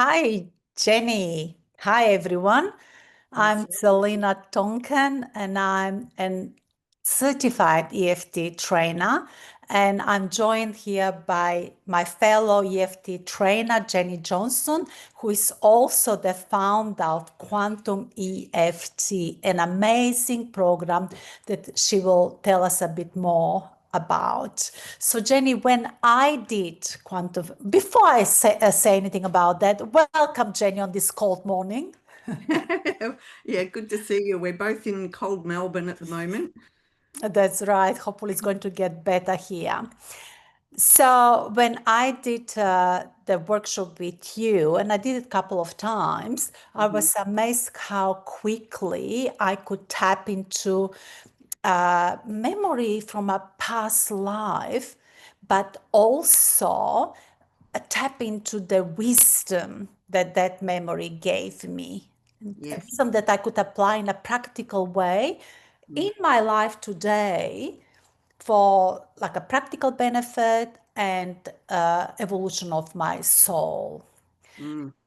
Hi, Jenny. Hi, everyone. I'm Selena Tonkin, and I'm a certified EFT trainer. And I'm joined here by my fellow EFT trainer, Jenny Johnston, who is also the founder of Quantum EFT, an amazing program that she will tell us a bit more about. So, Jenny, when I did quantum, before I say anything about that, welcome, Jenny, on this cold morning. Yeah, good to see you. We're both in cold Melbourne at the moment. That's right. Hopefully, it's going to get better here. So, when I did the workshop with you, and I did it a couple of times, I was amazed how quickly I could tap into memory from a past life, but also tap into the wisdom that that memory gave me. Yes. Wisdom that I could apply in a practical way in my life today for like a practical benefit and evolution of my soul.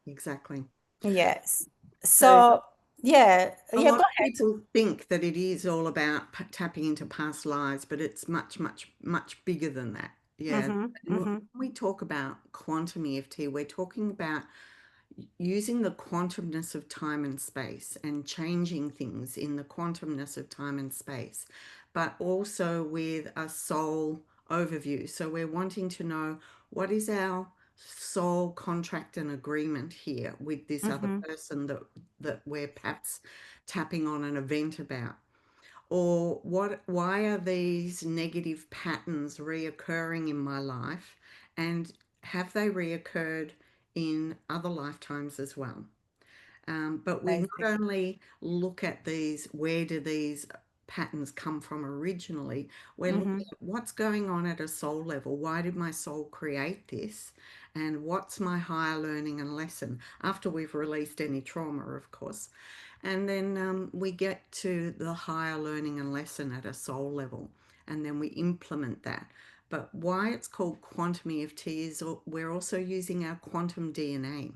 Exactly. Yes. So So yeah, a yeah, lot go of ahead. people think that it is all about tapping into past lives, but it's much, much, much bigger than that. Yeah. Mm-hmm, And when mm-hmm, we talk about quantum EFT, we're talking about using the quantumness of time and space and changing things in the quantumness of time and space, but also with a soul overview. So we're wanting to know, what is our soul contract and agreement here with this other mm-hmm. person that we're perhaps tapping on an event about? Or why are these negative patterns reoccurring in my life, and have they reoccurred in other lifetimes as well? But we not Amazing. only look at these, where do these patterns come from originally, we're Mm-hmm. looking at what's going on at a soul level. Why did my soul create this? And what's my higher learning and lesson after we've released any trauma, of course. And then we get to the higher learning and lesson at a soul level, and then we implement that. But why it's called quantum EFT is we're also using our quantum DNA.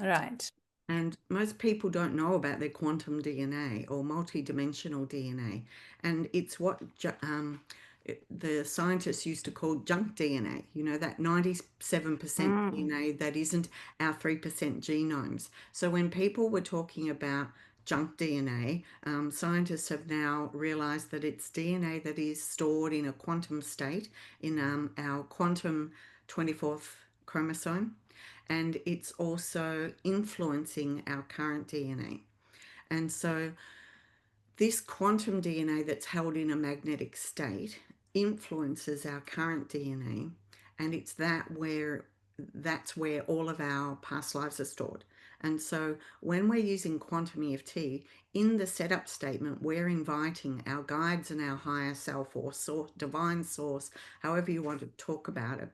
Right. And most people don't know about their quantum DNA or multidimensional DNA. And it's what the scientists used to call junk DNA, you know, that 97% Mm. DNA that isn't our 3% genomes. So when people were talking about junk DNA, scientists have now realized that it's DNA that is stored in a quantum state in our quantum 24th chromosome, and it's also influencing our current DNA. And so this quantum DNA that's held in a magnetic state influences our current DNA, and that's where all of our past lives are stored. And so when we're using quantum EFT, in the setup statement, we're inviting our guides and our higher self, or divine source, however you want to talk about it.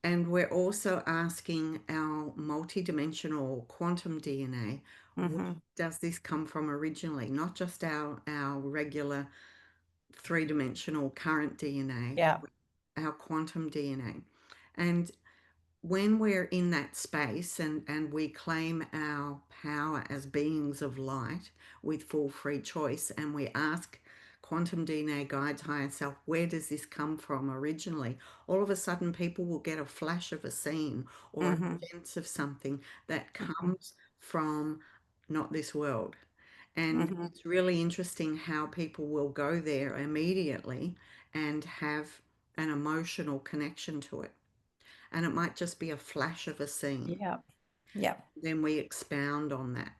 And we're also asking our multidimensional quantum DNA, where Mm-hmm. does this come from originally? Not just our regular three-dimensional current DNA, Yeah. our quantum DNA. And when we're in that space and we claim our power as beings of light with full free choice, and we ask quantum DNA guides higher self, where does this come from originally? All of a sudden, people will get a flash of a scene or Mm-hmm. a sense of something that Mm-hmm. comes from not this world. And Mm-hmm. it's really interesting how people will go there immediately and have an emotional connection to it, and it might just be a flash of a scene. Yeah. Yeah. Then we expound on that.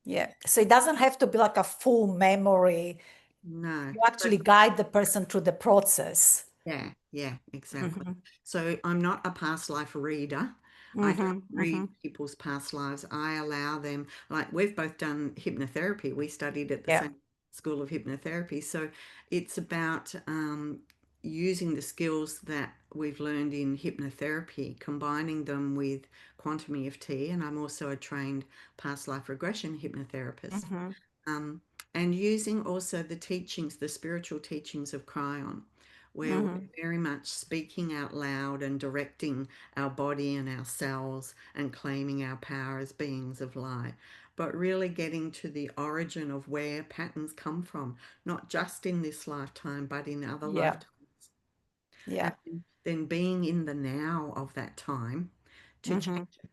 Yeah. So it doesn't have to be like a full memory. No, You but actually guide the person through the process. yeah, exactly. Mm-hmm. So I'm not a past life reader. I don't Mm-hmm. Mm-hmm. read people's past lives. I allow them, like we've both done hypnotherapy. We studied at the Yeah. same school of hypnotherapy. So it's about using the skills that we've learned in hypnotherapy, combining them with quantum EFT. And I'm also a trained past life regression hypnotherapist. Um, and using also the teachings, the spiritual teachings of Cryon, where we're very much speaking out loud and directing our body and ourselves and claiming our power as beings of light, but really getting to the origin of where patterns come from, not just in this lifetime, but in other Yeah. lifetimes. Yeah. And then being in the now of that time to Mm-hmm. change it.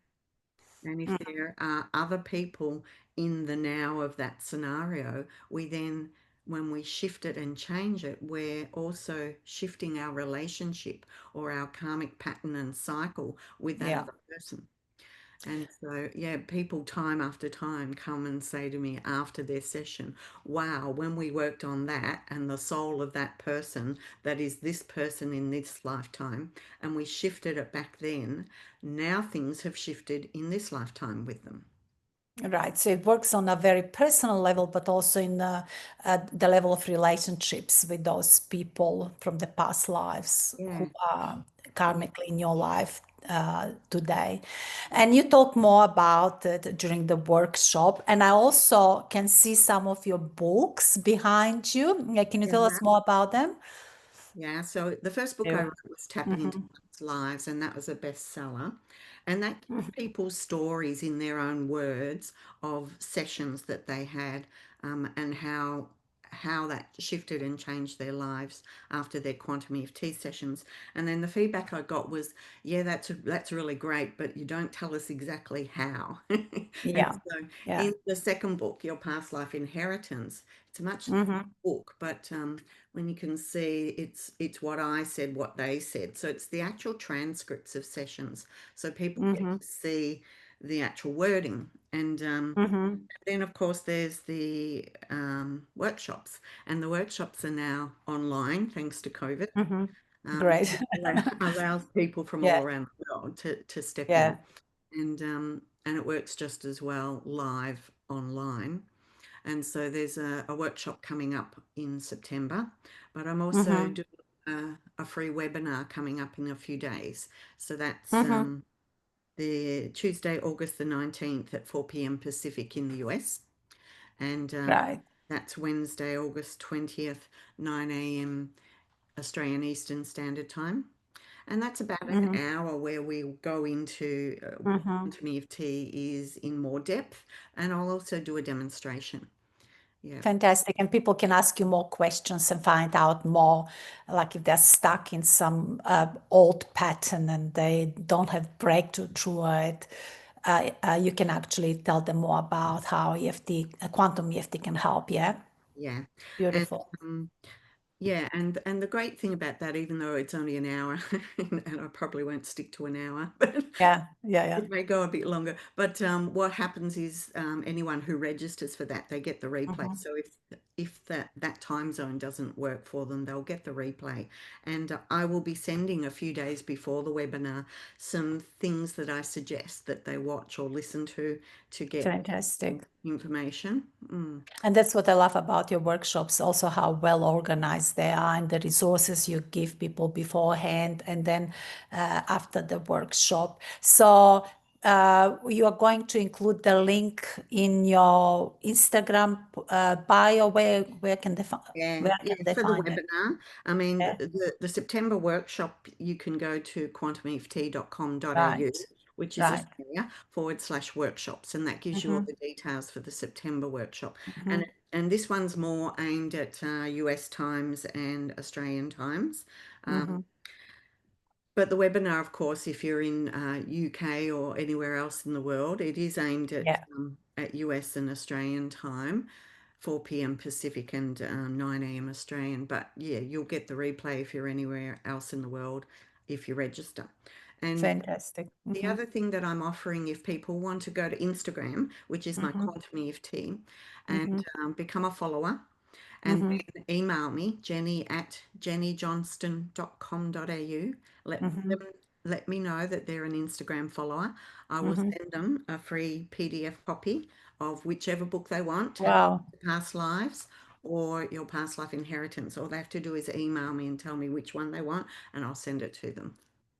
And if there are other people in the now of that scenario, we then, when we shift it and change it, we're also shifting our relationship or our karmic pattern and cycle with that Yeah. other person. And so, yeah, people time after time come and say to me after their session, wow, when we worked on that and the soul of that person, that is this person in this lifetime, and we shifted it back then, now things have shifted in this lifetime with them. Right. So it works on a very personal level, but also in the level of relationships with those people from the past lives Yeah. who are karmically in your life today. And you talk more about it during the workshop. And I also can see some of your books behind you. Can you tell Yeah. us more about them? Yeah, so the first book I Yeah. wrote was Tapping into Mm-hmm. People's Lives, and that was a bestseller. And that Mm-hmm. gives people stories in their own words of sessions that they had, and how that shifted and changed their lives after their quantum EFT sessions. And then the feedback I got was, yeah, that's really great, but you don't tell us exactly how. And Yeah. so Yeah. in the second book, Your Past Life Inheritance, it's a much Mm-hmm. book, but when you can see it's what I said, what they said. So it's the actual transcripts of sessions. So people get Mm-hmm. to see the actual wording. And Mm-hmm. then, of course, there's the workshops. And the workshops are now online thanks to COVID, Mm-hmm. Great. which allows people from all Yeah. around the world to step in. Yeah. And it works just as well live online. And so there's a workshop coming up in September, but I'm also Mm-hmm. doing a free webinar coming up in a few days. So that's Mm-hmm. the Tuesday, August the 19th at 4 p.m. Pacific in the US. And Right. that's Wednesday, August 20th, 9 a.m. Australian Eastern Standard Time. And that's about an Mm-hmm. hour where we go into what Mm-hmm. quantum EFT is in more depth. And I'll also do a demonstration. Yeah. Fantastic. And people can ask you more questions and find out more, like if they're stuck in some old pattern and they don't have breakthrough through it, you can actually tell them more about how EFT, quantum EFT can help. Yeah. Yeah. And Beautiful. yeah, and the great thing about that, even though it's only an hour, and I probably won't stick to an hour, but Yeah. Yeah. Yeah. it may go a bit longer. But what happens is anyone who registers for that, they get the replay. Mm-hmm. So if that time zone doesn't work for them, they'll get the replay. And I will be sending a few days before the webinar some things that I suggest that they watch or listen to get Fantastic. information. And that's what I love about your workshops, also how well organized they are and the resources you give people beforehand and then after the workshop. So you are going to include the link in your Instagram bio. Where can they Yeah, where yeah, can they for the find it? webinar. I mean, Yeah. the September workshop, you can go to quantumeft.com.au, Right. which is Right. Australia/workshops, and that gives you all Mm-hmm. the details for the September workshop. Mm-hmm. And this one's more aimed at US times and Australian times. Mm-hmm. But the webinar, of course, if you're in UK or anywhere else in the world, it is aimed Yeah. at US and Australian time, 4 p.m. Pacific and 9 a.m. Australian. But yeah, you'll get the replay if you're anywhere else in the world if you register. And Fantastic. the Mm-hmm. other thing that I'm offering, if people want to go to Instagram, which is my Mm-hmm. quantum EFT, and Mm-hmm. become a follower, and Mm-hmm. then email me, jenny@jennyjohnston.com.au. Mm-hmm. Them, let me know that they're an Instagram follower. I will Mm-hmm. send them a free PDF copy of whichever book they want, Tapping Wow. into Past Lives or Your Past Life Inheritance. All they have to do is email me and tell me which one they want, and I'll send it to them.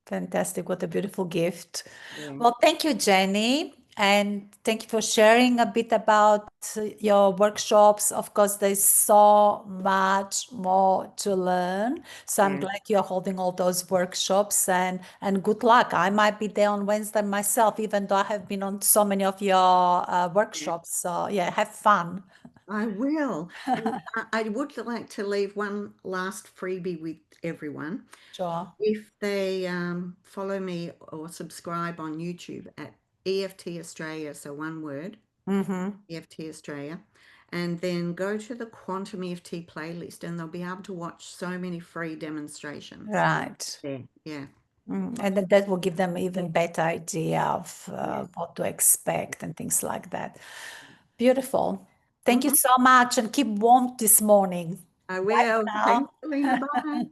Fantastic. What a beautiful gift. Yeah. Well, thank you, Jenny. And thank you for sharing a bit about your workshops. Of course, there's so much more to learn. So I'm Yeah, glad you're holding all those workshops, and good luck. I might be there on Wednesday myself, even though I have been on so many of your yeah, workshops. So yeah, have fun. I will. And I would like to leave one last freebie with everyone. Sure. If they follow me or subscribe on YouTube at EFT Australia, so one word, Mm-hmm. EFT Australia, and then go to the Quantum EFT playlist, and they'll be able to watch so many free demonstrations Right. there. Yeah. And then that will give them even better idea of Yes. what to expect and things like that. Beautiful. Thank you Mhm. so much and keep warm this morning. I Bye will. for Thanks, now. Selena. Bye.